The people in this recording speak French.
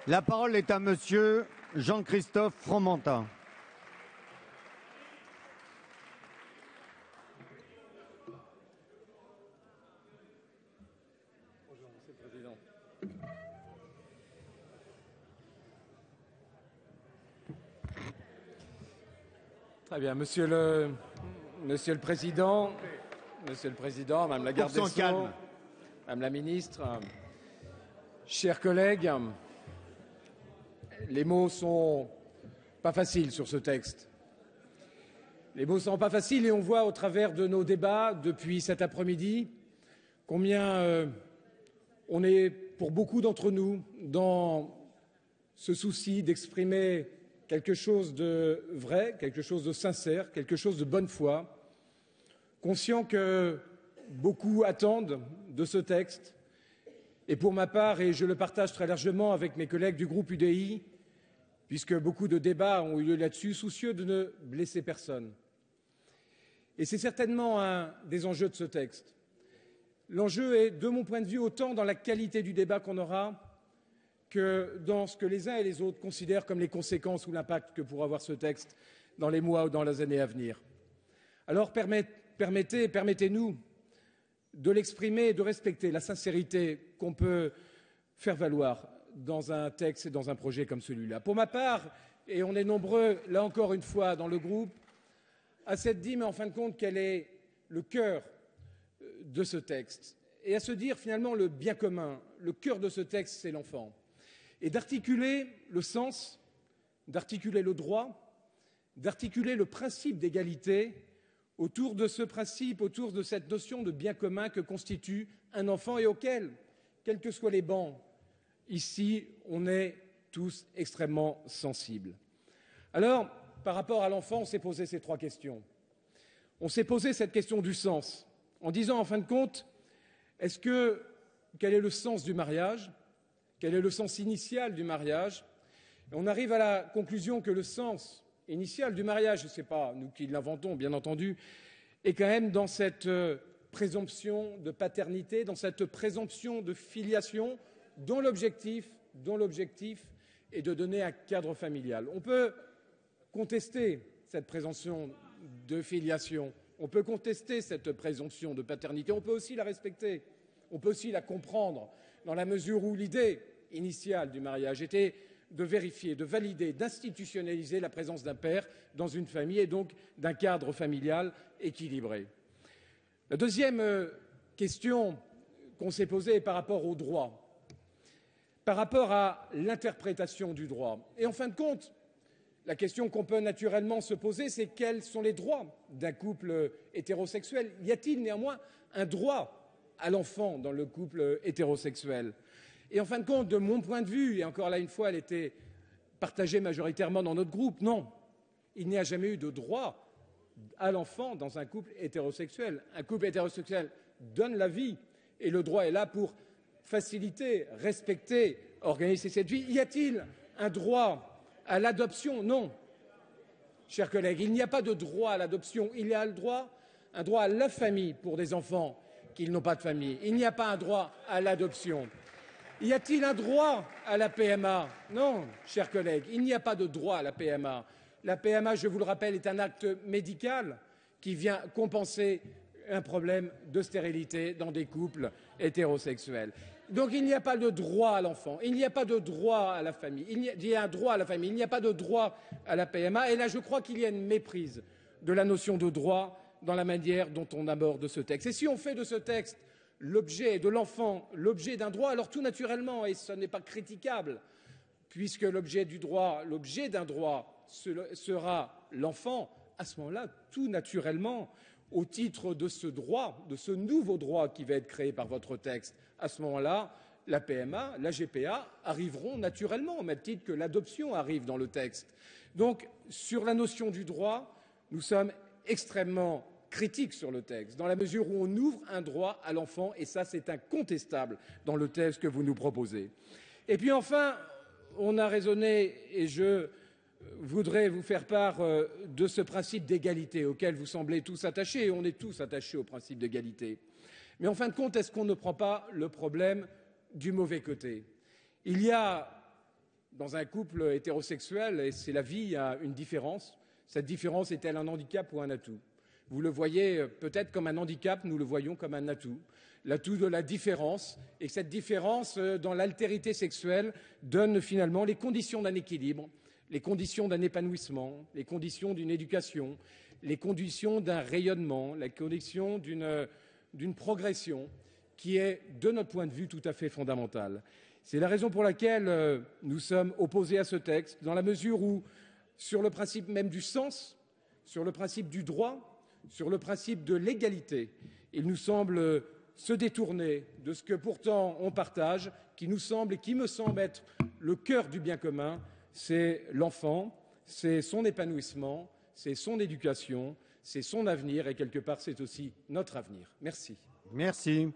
La parole est à monsieur Jean-Christophe Fromentin. Bonjour, Monsieur le Président. Très bien, Monsieur le Président, Madame la Garde des Sceaux, Madame la Ministre, chers collègues, les mots sont pas faciles sur ce texte. Les mots sont pas faciles et on voit au travers de nos débats depuis cet après-midi combien on est, pour beaucoup d'entre nous, dans ce souci d'exprimer quelque chose de vrai, quelque chose de sincère, quelque chose de bonne foi, conscient que beaucoup attendent de ce texte. Et pour ma part, et je le partage très largement avec mes collègues du groupe UDI, puisque beaucoup de débats ont eu lieu là-dessus, soucieux de ne blesser personne. Et c'est certainement un des enjeux de ce texte. L'enjeu est, de mon point de vue, autant dans la qualité du débat qu'on aura que dans ce que les uns et les autres considèrent comme les conséquences ou l'impact que pourra avoir ce texte dans les mois ou dans les années à venir. Alors permettez-nous de l'exprimer et de respecter la sincérité qu'on peut faire valoir dans un texte et dans un projet comme celui-là. Pour ma part, et on est nombreux, là encore une fois, dans le groupe, à s'être dit, mais en fin de compte, quel est le cœur de ce texte, et à se dire finalement le bien commun, le cœur de ce texte, c'est l'enfant, et d'articuler le sens, d'articuler le droit, d'articuler le principe d'égalité autour de ce principe, autour de cette notion de bien commun que constitue un enfant et auquel, quels que soient les bancs, ici, on est tous extrêmement sensibles. Alors, par rapport à l'enfant, on s'est posé ces trois questions. On s'est posé cette question du sens, en disant, en fin de compte, quel est le sens du mariage? Quel est le sens initial du mariage? Et on arrive à la conclusion que le sens initial du mariage, ce n'est pas nous qui l'inventons, bien entendu, est quand même dans cette présomption de paternité, dans cette présomption de filiation, dont l'objectif est de donner un cadre familial. On peut contester cette présomption de filiation, on peut contester cette présomption de paternité, on peut aussi la respecter, on peut aussi la comprendre, dans la mesure où l'idée initiale du mariage était de vérifier, de valider, d'institutionnaliser la présence d'un père dans une famille et donc d'un cadre familial équilibré. La deuxième question qu'on s'est posée est par rapport au droit, par rapport à l'interprétation du droit. Et en fin de compte, la question qu'on peut naturellement se poser, c'est quels sont les droits d'un couple hétérosexuel? Y a-t-il néanmoins un droit à l'enfant dans le couple hétérosexuel? Et en fin de compte, de mon point de vue, et encore là une fois, elle était partagée majoritairement dans notre groupe, non, il n'y a jamais eu de droit à l'enfant dans un couple hétérosexuel. Un couple hétérosexuel donne la vie et le droit est là pour faciliter, respecter, organiser cette vie. Y a-t-il un droit à l'adoption? Non. Chers collègues, il n'y a pas de droit à l'adoption. Il y a un droit à la famille pour des enfants qui n'ont pas de famille. Il n'y a pas un droit à l'adoption. Y a-t-il un droit à la PMA? Non, chers collègues, il n'y a pas de droit à la PMA. La PMA, je vous le rappelle, est un acte médical qui vient compenser un problème de stérilité dans des couples hétérosexuels. Donc il n'y a pas de droit à l'enfant, il n'y a pas de droit à la famille, il y a un droit à la famille, il n'y a pas de droit à la PMA. Et là, je crois qu'il y a une méprise de la notion de droit dans la manière dont on aborde ce texte. Et si on fait de ce texte l'objet de l'enfant, l'objet d'un droit, alors tout naturellement, et ce n'est pas critiquable, puisque l'objet d'un droit sera l'enfant, à ce moment-là, tout naturellement, au titre de ce droit, de ce nouveau droit qui va être créé par votre texte, à ce moment-là, la PMA, la GPA arriveront naturellement, au même titre que l'adoption arrive dans le texte. Donc, sur la notion du droit, nous sommes extrêmement critiques sur le texte, dans la mesure où on ouvre un droit à l'enfant, et ça, c'est incontestable dans le texte que vous nous proposez. Et puis enfin, on a raisonné, et je voudrais vous faire part de ce principe d'égalité auquel vous semblez tous attachés, et on est tous attachés au principe d'égalité. Mais en fin de compte, est-ce qu'on ne prend pas le problème du mauvais côté? Il y a dans un couple hétérosexuel, et c'est la vie, il y a une différence. Cette différence est-elle un handicap ou un atout? Vous le voyez peut-être comme un handicap, nous le voyons comme un atout. L'atout de la différence, et cette différence dans l'altérité sexuelle donne finalement les conditions d'un équilibre, les conditions d'un épanouissement, les conditions d'une éducation, les conditions d'un rayonnement, les conditions d'une progression qui est, de notre point de vue, tout à fait fondamentale. C'est la raison pour laquelle nous sommes opposés à ce texte, dans la mesure où, sur le principe même du sens, sur le principe du droit, sur le principe de l'égalité, il nous semble se détourner de ce que pourtant on partage, qui nous semble et qui me semble être le cœur du bien commun, c'est l'enfant, c'est son épanouissement, c'est son éducation, c'est son avenir et quelque part c'est aussi notre avenir. Merci. Merci.